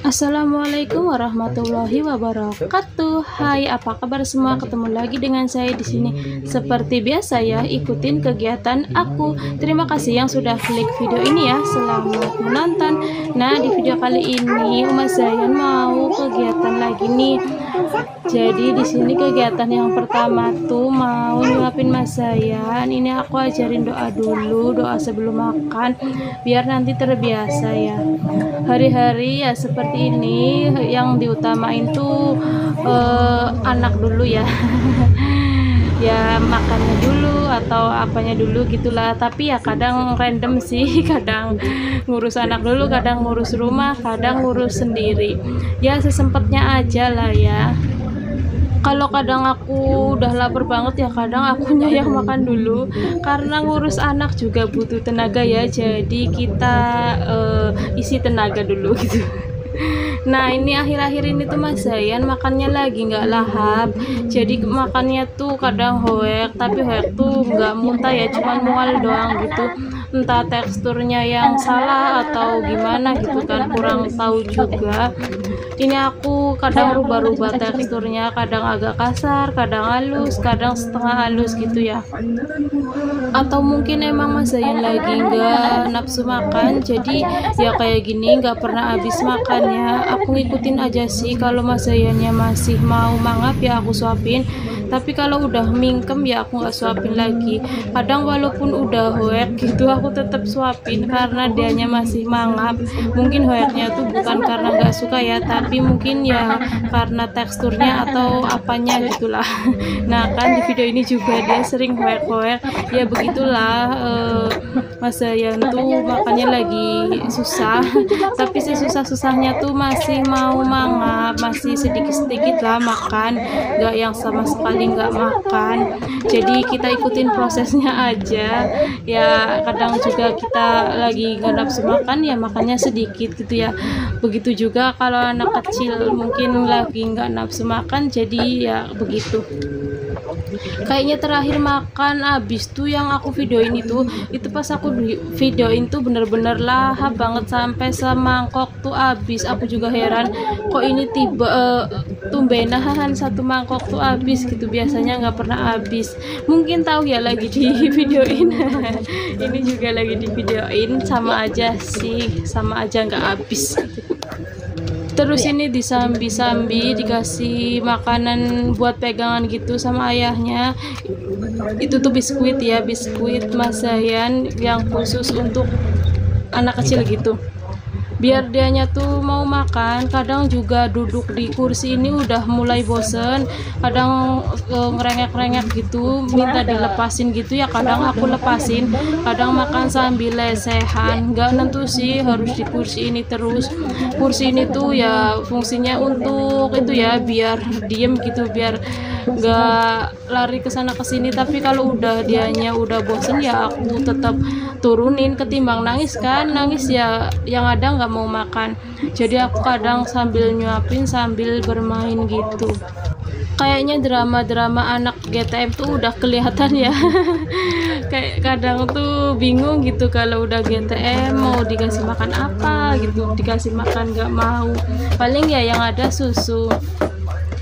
Assalamualaikum warahmatullahi wabarakatuh. Hai, apa kabar semua? Ketemu lagi dengan saya di sini. Seperti biasa ya, ikutin kegiatan aku. Terima kasih yang sudah klik video ini ya. Selamat menonton. Nah, di video kali ini Mas Zayan mau kegiatan lagi nih. Jadi di sini kegiatan yang pertama tuh mau nyuapin Mas Zayan. Ini aku ajarin doa dulu, doa sebelum makan biar nanti terbiasa ya. Hari-hari ya seperti ini yang diutamain tuh anak dulu ya. Ya makannya dulu atau apanya dulu gitulah, tapi ya kadang random sih, kadang ngurus anak dulu, kadang ngurus rumah, kadang ngurus sendiri ya, sesempatnya aja lah ya. Kalau kadang aku udah lapar banget ya, kadang akunya yang makan dulu karena ngurus anak juga butuh tenaga ya, jadi kita isi tenaga dulu gitu. Nah ini akhir-akhir ini tuh Mas Zayan makannya lagi nggak lahap, jadi makannya tuh kadang hoek, tapi hoek tuh nggak muntah ya, cuman mual doang gitu. Entah teksturnya yang salah atau gimana gitu kan, kurang tahu juga. Ini aku kadang rubah-rubah teksturnya, kadang agak kasar, kadang halus, kadang setengah halus gitu ya. Atau mungkin emang Mas Zayan lagi nggak nafsu makan, jadi ya kayak gini nggak pernah habis makannya. Aku ngikutin aja sih, kalau Mas Zayannya masih mau mangap ya aku suapin, tapi kalau udah mingkem ya aku nggak suapin lagi. Kadang walaupun udah hoek gitu aku tetap suapin karena dianya masih mangap. Mungkin hoeknya tuh bukan karena nggak suka ya, tapi mungkin ya karena teksturnya atau apanya gitulah. Nah kan di video ini juga dia sering hoek-hoek ya, begitulah. Mas Zayan tuh makannya lagi susah, tapi sesusah-susahnya tuh masih mau mangap, masih sedikit-sedikit lah makan, nggak yang sama sekali nggak makan. Jadi kita ikutin prosesnya aja ya. Kadang juga kita lagi nggak nafsu makan ya makannya sedikit gitu ya. Begitu juga kalau anak kecil mungkin lagi nggak nafsu makan, jadi ya begitu. Kayaknya terakhir makan abis tuh yang aku videoin itu pas aku videoin tuh bener-bener lahap banget sampai semangkok tuh abis. Aku juga heran kok ini tiba tumbenahan satu mangkok tuh abis gitu, biasanya nggak pernah habis. Mungkin tahu ya lagi di videoin. Ini juga lagi di videoin, sama aja sih, sama aja nggak habis gitu. Terus ini disambi-sambi dikasih makanan buat pegangan gitu sama ayahnya. Itu tuh biskuit ya, biskuit Mas Zayan yang khusus untuk anak kecil gitu, biar dianya tuh mau makan. Kadang juga duduk di kursi ini udah mulai bosen, kadang ngerengek-rengek gitu minta dilepasin gitu ya, kadang aku lepasin, kadang makan sambil lesehan. Nggak nentu sih harus di kursi ini terus. Kursi ini tuh ya fungsinya untuk itu ya, biar diem gitu, biar nggak lari ke sana ke sini. Tapi kalau udah dianya udah bosen ya aku tetap turunin, ketimbang nangis kan, nangis ya yang ada nggak mau makan. Jadi aku kadang sambil nyuapin sambil bermain gitu. Kayaknya drama-drama anak GTM tuh udah kelihatan ya. Kayak kadang tuh bingung gitu kalau udah GTM mau dikasih makan apa gitu, dikasih makan nggak mau, paling ya yang ada susu.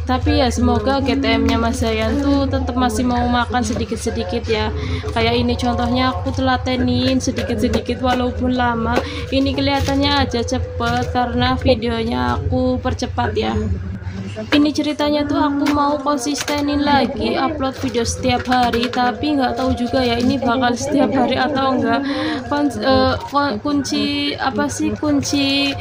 Tapi ya semoga GTM-nya Mas Zayan tuh tetap masih mau makan sedikit-sedikit ya. Kayak ini contohnya aku telatenin sedikit-sedikit walaupun lama. Ini kelihatannya aja cepet karena videonya aku percepat ya. Ini ceritanya tuh aku mau konsistenin lagi upload video setiap hari, tapi nggak tahu juga ya ini bakal setiap hari atau enggak. Kunci apa sih, kunci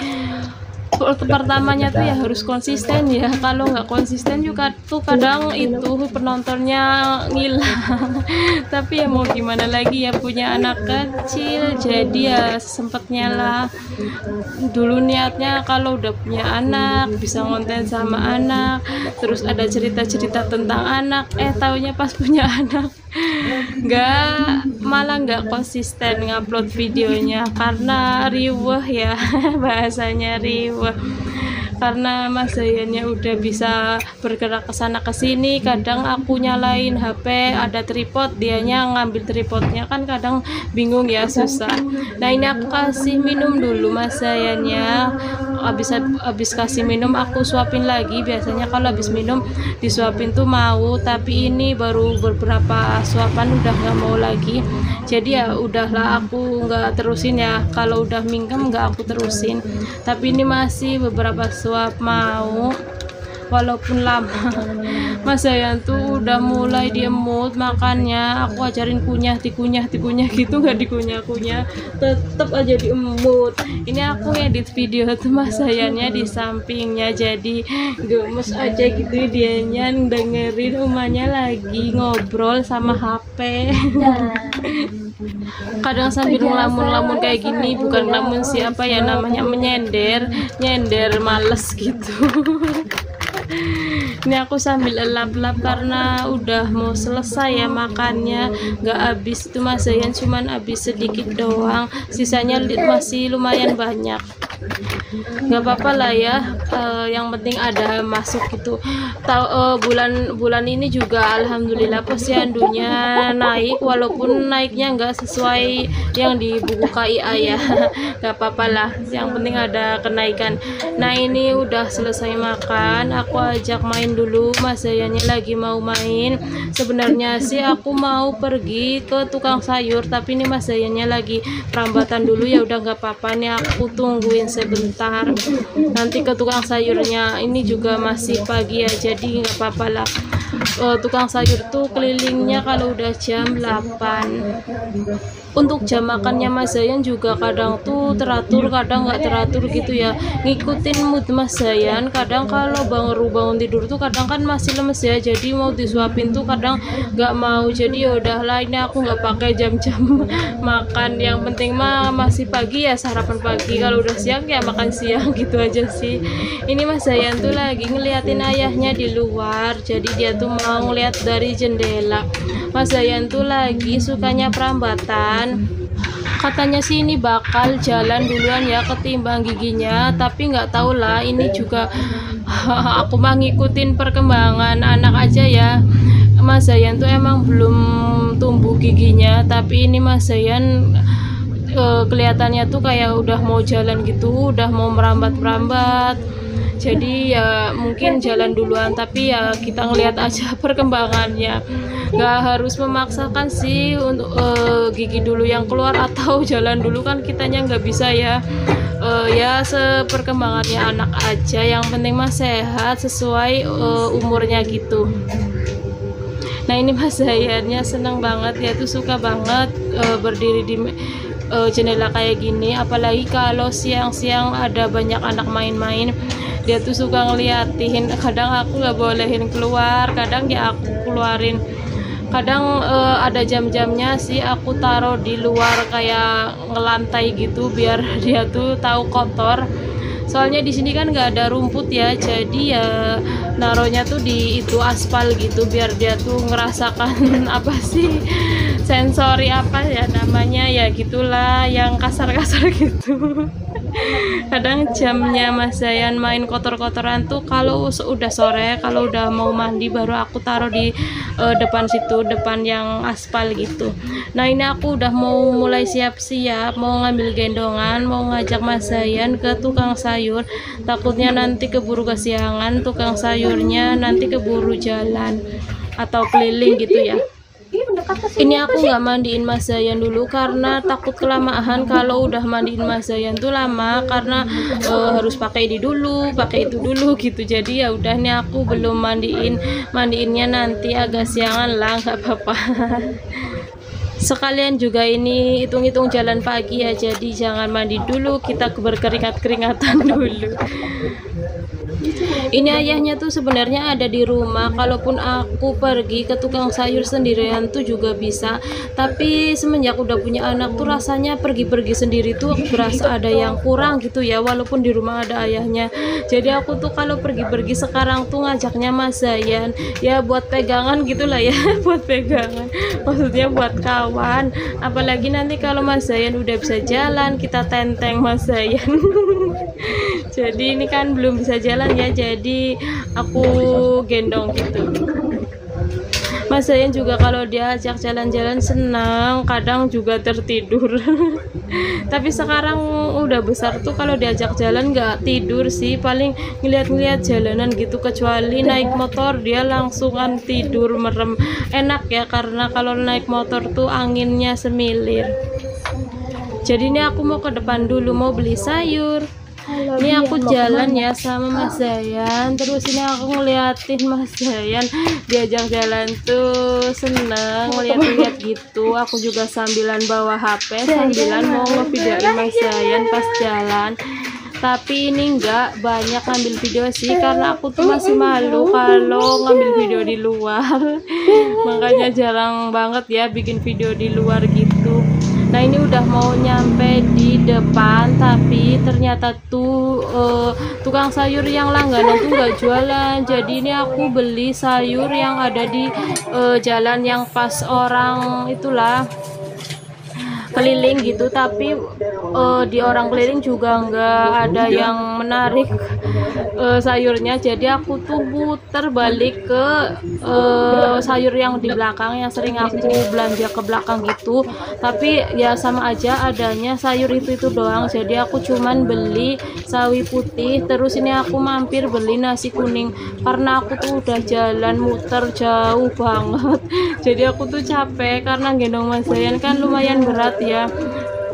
pertamanya tuh ya harus konsisten ya. Kalau nggak konsisten juga tuh kadang itu penontonnya ngilang. Tapi ya mau gimana lagi ya, punya anak kecil, jadi ya sempatnya lah. Dulu niatnya kalau udah punya anak bisa ngonten sama anak, terus ada cerita-cerita tentang anak, taunya pas punya anak malah nggak konsisten ngupload videonya karena riweh ya. Bahasanya riweh karena Mas Zayannya udah bisa bergerak ke sana ke sini. Kadang aku nyalain HP, ada tripod, dianya ngambil tripodnya, kan kadang bingung ya, susah. Nah ini aku kasih minum dulu Mas Zayannya. Habis kasih minum aku suapin lagi. Biasanya kalau habis minum disuapin tuh mau, tapi ini baru beberapa suapan udah nggak mau lagi. Jadi ya udahlah, aku nggak terusin ya. Kalau udah mingkem nggak aku terusin. Tapi ini masih beberapa suap mau, walaupun lama. Mas Zayan tuh udah mulai diemut makannya. Aku ajarin dikunyah gitu, nggak dikunyah-kunyah, tetep aja diemut. Ini aku ngedit video tuh Mas Zayannya di sampingnya, jadi gemes aja gitu dianya dengerin umanya lagi ngobrol sama HP. Kadang sambil ngelamun kayak gini, bukan ngelamun siapa ya, namanya nyender males gitu. Ini aku sambil lap-lap karena udah mau selesai ya makannya, nggak habis itu Mas Zayan, cuman habis sedikit doang, sisanya masih lumayan banyak. Nggak apa-apa lah ya, yang penting ada masuk gitu. Bulan ini juga alhamdulillah posyandunya naik, walaupun naiknya nggak sesuai yang di buku KIA ya. Nggak apa-apa lah, yang penting ada kenaikan. Nah ini udah selesai makan, aku ajak main dulu. Mas Zayannya lagi mau main. Sebenarnya sih aku mau pergi ke tukang sayur, tapi ini Mas Zayannya lagi perambatan dulu. Ya udah nggak apa-apa nih, aku tungguin sebentar. Nanti ke tukang sayurnya ini juga masih pagi ya, jadi nggak apa-apa lah. Tukang sayur tuh kelilingnya kalau udah jam 8. Untuk jam makannya Mas Zayan juga kadang tuh teratur, kadang nggak teratur gitu ya, ngikutin mood Mas Zayan. Kadang kalau bangun tidur tuh kadang kan masih lemes ya, jadi mau disuapin tuh kadang nggak mau. Jadi ya udahlah, ini aku nggak pakai jam-jam makan, yang penting mah masih pagi ya, sarapan pagi. Kalau udah siang ya makan siang gitu aja sih. Ini Mas Zayan tuh lagi ngeliatin ayahnya di luar, jadi dia tuh mau ngeliat dari jendela. Mas Zayan tuh lagi sukanya perambatan. Katanya sih ini bakal jalan duluan ya ketimbang giginya, tapi nggak tahu lah, ini juga aku mah ngikutin perkembangan anak aja ya. Mas Zayan tuh emang belum tumbuh giginya, tapi ini Mas Zayan kelihatannya tuh kayak udah mau jalan gitu, udah mau merambat-merambat. Jadi ya mungkin jalan duluan, tapi ya kita ngelihat aja perkembangannya. Nggak harus memaksakan sih untuk gigi dulu yang keluar atau jalan dulu, kan kitanya nggak bisa ya. Ya seperkembangannya anak aja, yang penting mah sehat sesuai umurnya gitu. Nah ini Mas Zayannya seneng banget, dia tuh suka banget berdiri di jendela kayak gini, apalagi kalau siang-siang ada banyak anak main-main. Dia tuh suka ngeliatin. Kadang aku nggak bolehin keluar, kadang ya aku keluarin. Kadang ada jam-jamnya sih aku taruh di luar kayak ngelantai gitu, biar dia tuh tahu kotor. Soalnya di sini kan nggak ada rumput ya, jadi ya naruhnya tuh di itu aspal gitu, biar dia tuh ngerasakan apa sih, sensori apa ya namanya ya, gitulah yang kasar-kasar gitu. Kadang jamnya Mas Zayan main kotor-kotoran tuh kalau udah sore, kalau udah mau mandi baru aku taruh di depan situ, depan yang aspal gitu. Nah ini aku udah mau mulai siap-siap, mau ngambil gendongan, mau ngajak Mas Zayan ke tukang sayur. Takutnya nanti keburu kesiangan, tukang sayurnya nanti keburu jalan atau keliling gitu ya. Ini aku nggak mandiin Mas Zayan dulu karena takut kelamaan. Kalau udah mandiin Mas Zayan tuh lama, karena harus pakai ini dulu, pakai itu dulu gitu. Jadi ya udah nih aku belum mandiinnya nanti agak siangan lah, nggak apa-apa. Sekalian juga ini hitung-hitung jalan pagi ya, jadi jangan mandi dulu, kita berkeringat-keringatan dulu. Ini ayahnya tuh sebenarnya ada di rumah, kalaupun aku pergi ke tukang sayur sendirian tuh juga bisa, tapi semenjak udah punya anak tuh rasanya pergi-pergi sendiri tuh berasa ada yang kurang gitu ya, walaupun di rumah ada ayahnya. Jadi aku tuh kalau pergi-pergi sekarang tuh ngajaknya Mas Zayan ya buat pegangan gitulah ya buat pegangan, maksudnya buat kawan, apalagi nanti kalau Mas Zayan udah bisa jalan kita tenteng Mas Zayan. Jadi ini kan belum bisa jalan ya, jadi aku gendong gitu. Mas Zayan juga kalau diajak jalan-jalan senang, kadang juga tertidur. Tapi sekarang udah besar tuh kalau diajak jalan nggak tidur sih, paling ngeliat-ngeliat jalanan gitu, kecuali naik motor dia langsungan tidur merem. Enak ya, karena kalau naik motor tuh anginnya semilir. Jadi ini aku mau ke depan dulu mau beli sayur. Ini aku jalan ya sama Mas Zayan, terus ini aku ngeliatin Mas Zayan diajak jalan tuh seneng ngeliat-ngeliat gitu. Aku juga sambilan bawa HP, sambilan mau ngevideoin Mas Zayan pas jalan. Tapi ini enggak banyak ngambil video sih, karena aku tuh masih malu kalau ngambil video di luar. Makanya jarang banget ya bikin video di luar gitu. Nah ini udah mau nyampe di depan, tapi ternyata tuh tukang sayur yang langganan tuh nggak jualan. Jadi ini aku beli sayur yang ada di jalan yang pas orang itulah keliling gitu, tapi di orang keliling juga nggak ada yang menarik sayurnya. Jadi aku tuh puter balik ke sayur yang di belakang yang sering aku belanja ke belakang gitu, tapi ya sama aja adanya sayur itu doang. Jadi aku cuman beli sawi putih, terus ini aku mampir beli nasi kuning karena aku tuh udah jalan muter jauh banget. Jadi aku tuh capek karena gendong Mas Zayan kan lumayan berat ya,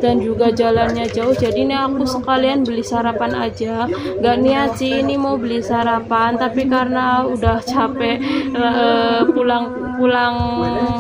dan juga jalannya jauh. Jadi ini aku sekalian beli sarapan aja, gak niat sih ini mau beli sarapan, tapi karena udah capek pulang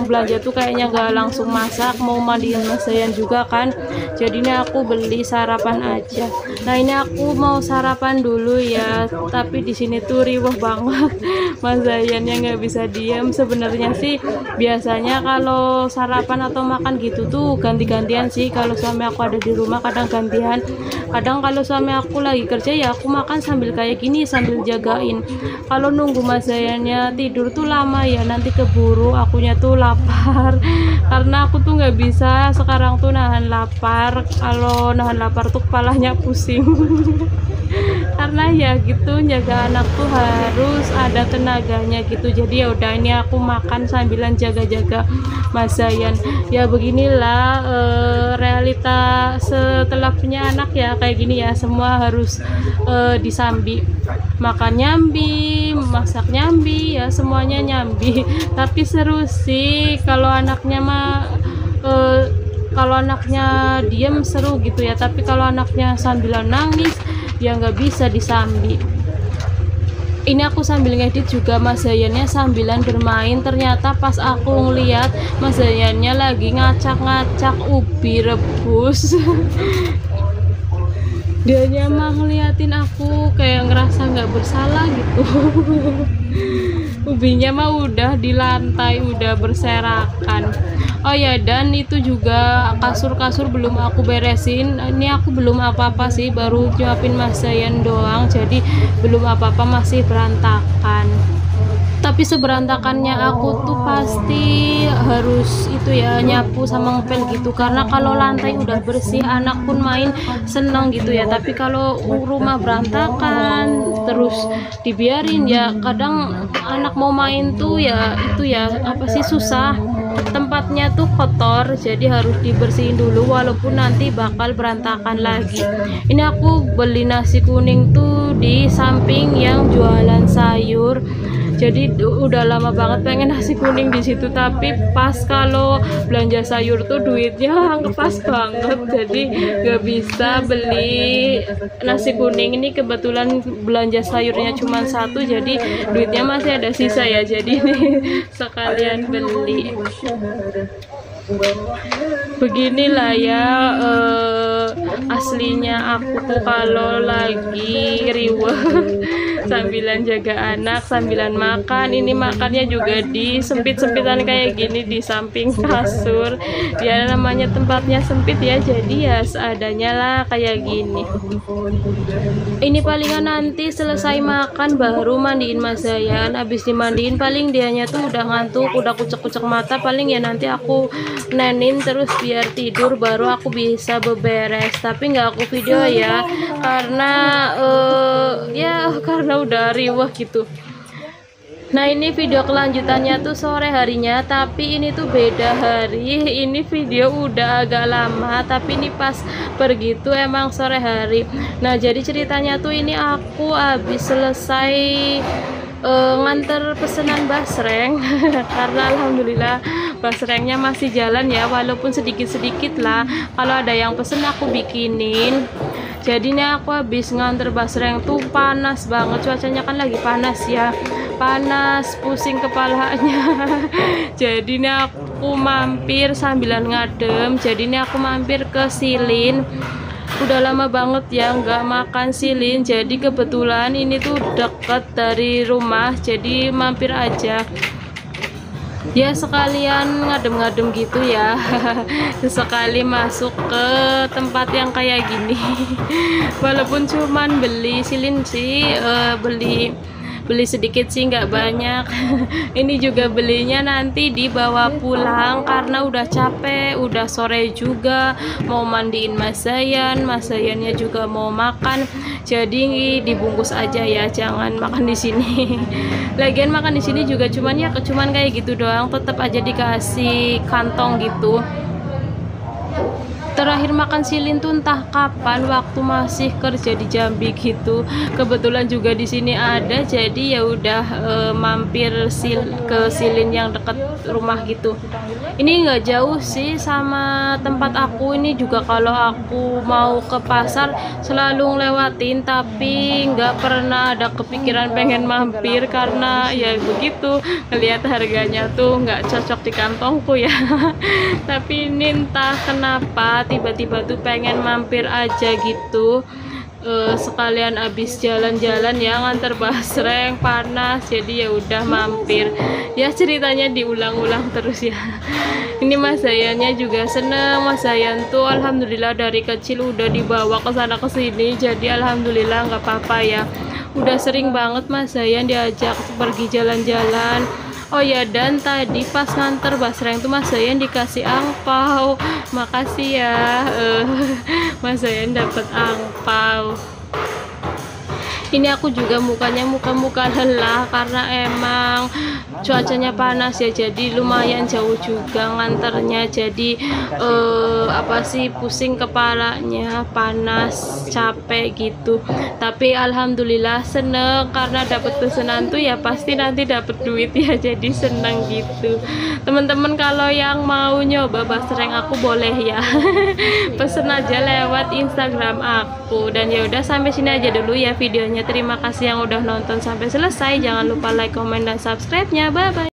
belanja tuh kayaknya gak langsung masak, mau mandiin Mas Zayan juga kan, jadi ini aku beli sarapan aja. Nah ini aku mau sarapan dulu ya, tapi di sini tuh riweh banget Mas Zayan yang nggak bisa diam. Sebenarnya sih biasanya kalau sarapan atau makan gitu tuh ganti-gantian sih, kalau suami aku ada di rumah kadang gantian, kadang kalau suami aku lagi kerja ya aku makan sambil kayak gini sambil jagain. Kalau nunggu Mas Zayannya tidur tuh lama ya, nanti keburu akunya tuh lapar. Karena aku tuh nggak bisa sekarang tuh nahan lapar, kalau nahan lapar tuh kepalanya pusing. Karena ya gitu jaga anak tuh harus ada tenaganya gitu. Jadi ya udah ini aku makan sambilan jaga-jaga Mas Zayan. Ya beginilah realita setelah punya anak ya, kayak gini ya, semua harus disambi. Makan nyambi, masak nyambi, ya semuanya nyambi. Tapi seru sih kalau anaknya mah kalau anaknya diem seru gitu ya, tapi kalau anaknya sambilan nangis ya nggak bisa disambi. Ini aku sambil ngedit juga Mas Zayannya sambilan bermain. Ternyata pas aku ngeliat Mas Zayannya lagi ngacak-ngacak ubi rebus. Dianya mah ngeliatin aku kayak ngerasa nggak bersalah gitu. Ubinya mah udah di lantai, udah berserakan. Oh ya, dan itu juga kasur-kasur belum aku beresin. Ini aku belum apa-apa sih, baru nyuapin Mas Zayan doang, jadi belum apa-apa, masih berantakan. Tapi seberantakannya aku tuh pasti harus itu ya, nyapu sama ngepel gitu, karena kalau lantai udah bersih anak pun main seneng gitu ya. Tapi kalau rumah berantakan terus dibiarin ya, kadang anak mau main tuh ya itu ya apa sih, susah, tempatnya tuh kotor, jadi harus dibersihin dulu walaupun nanti bakal berantakan lagi. Ini aku beli nasi kuning tuh di samping yang jualan sayur. Jadi udah lama banget pengen nasi kuning di situ, tapi pas kalau belanja sayur tuh duitnya pas banget, jadi gak bisa beli nasi kuning. Ini kebetulan belanja sayurnya cuma satu, jadi duitnya masih ada sisa ya, jadi ini sekalian beli. Beginilah ya aslinya aku tuh kalau lagi riweh sambilan jaga anak, sambilan makan. Ini makannya juga di sempit-sempitan kayak gini di samping kasur. Ya namanya tempatnya sempit ya, jadi ya seadanya lah kayak gini. Ini palingan nanti selesai makan baru mandiin Mas Zayan. Habis dimandiin paling dianya tuh udah ngantuk, udah kucek-kucek mata. Paling ya nanti aku nenin terus biar tidur, baru aku bisa beberes. Tapi nggak aku video ya, karena karena udah riweh gitu. Nah ini video kelanjutannya tuh sore harinya, tapi ini tuh beda hari. Ini video udah agak lama, tapi ini pas pergi tuh emang sore hari. Nah jadi ceritanya tuh ini aku habis selesai nganter pesanan basreng karena alhamdulillah basrengnya masih jalan ya, walaupun sedikit-sedikit lah. Kalau ada yang pesen aku bikinin. Jadinya aku habis nganter basreng tuh panas banget, cuacanya kan lagi panas ya, panas pusing kepalanya. Jadinya aku mampir sambilan ngadem. Jadinya aku mampir ke Silin. Udah lama banget ya nggak makan silin, jadi kebetulan ini tuh deket dari rumah, jadi mampir aja ya, sekalian ngadem-ngadem gitu ya. Sekali masuk ke tempat yang kayak gini. Walaupun cuman beli silin sih, beli sedikit sih, nggak banyak. Ini juga belinya nanti dibawa pulang karena udah capek, udah sore juga, mau mandiin Mas Zayan, Mas Zayannya juga mau makan, jadi dibungkus aja ya, jangan makan di sini. Lagian makan di sini juga cuman kayak gitu doang, tetap aja dikasih kantong gitu. Terakhir makan silin tuh entah kapan, waktu masih kerja di Jambi gitu. Kebetulan juga di sini ada, jadi ya udah mampir ke silin yang deket rumah gitu. Ini nggak jauh sih sama tempat aku. Ini juga kalau aku mau ke pasar selalu ngelewatin, tapi nggak pernah ada kepikiran pengen mampir karena ya begitu, ngelihat harganya tuh nggak cocok di kantongku ya. Tapi ini entah kenapa tiba-tiba tuh pengen mampir aja gitu, sekalian abis jalan-jalan ya, nganter basreng panas, jadi ya udah mampir ya. Ceritanya diulang-ulang terus ya. Ini Mas Zayannya juga seneng. Mas Zayan tuh alhamdulillah dari kecil udah dibawa ke sana ke sini, jadi alhamdulillah nggak apa-apa ya. Udah sering banget Mas Zayan diajak pergi jalan-jalan. Oh ya, dan tadi pas nganter basreng tuh Mas Zayan dikasih angpau. Makasih ya, Mas Zayan dapat angpau. Ini aku juga mukanya muka lelah karena emang cuacanya panas ya, jadi lumayan jauh juga nganternya, jadi pusing kepalanya, panas, capek gitu. Tapi alhamdulillah seneng karena dapat pesanan tuh ya pasti nanti dapat duit ya, jadi seneng gitu. Teman-teman kalau yang mau nyoba basreng aku boleh ya, pesen aja lewat Instagram aku. Dan ya udah sampai sini aja dulu ya videonya. Terima kasih yang udah nonton sampai selesai. Jangan lupa like, comment, dan subscribe-nya. Bye bye.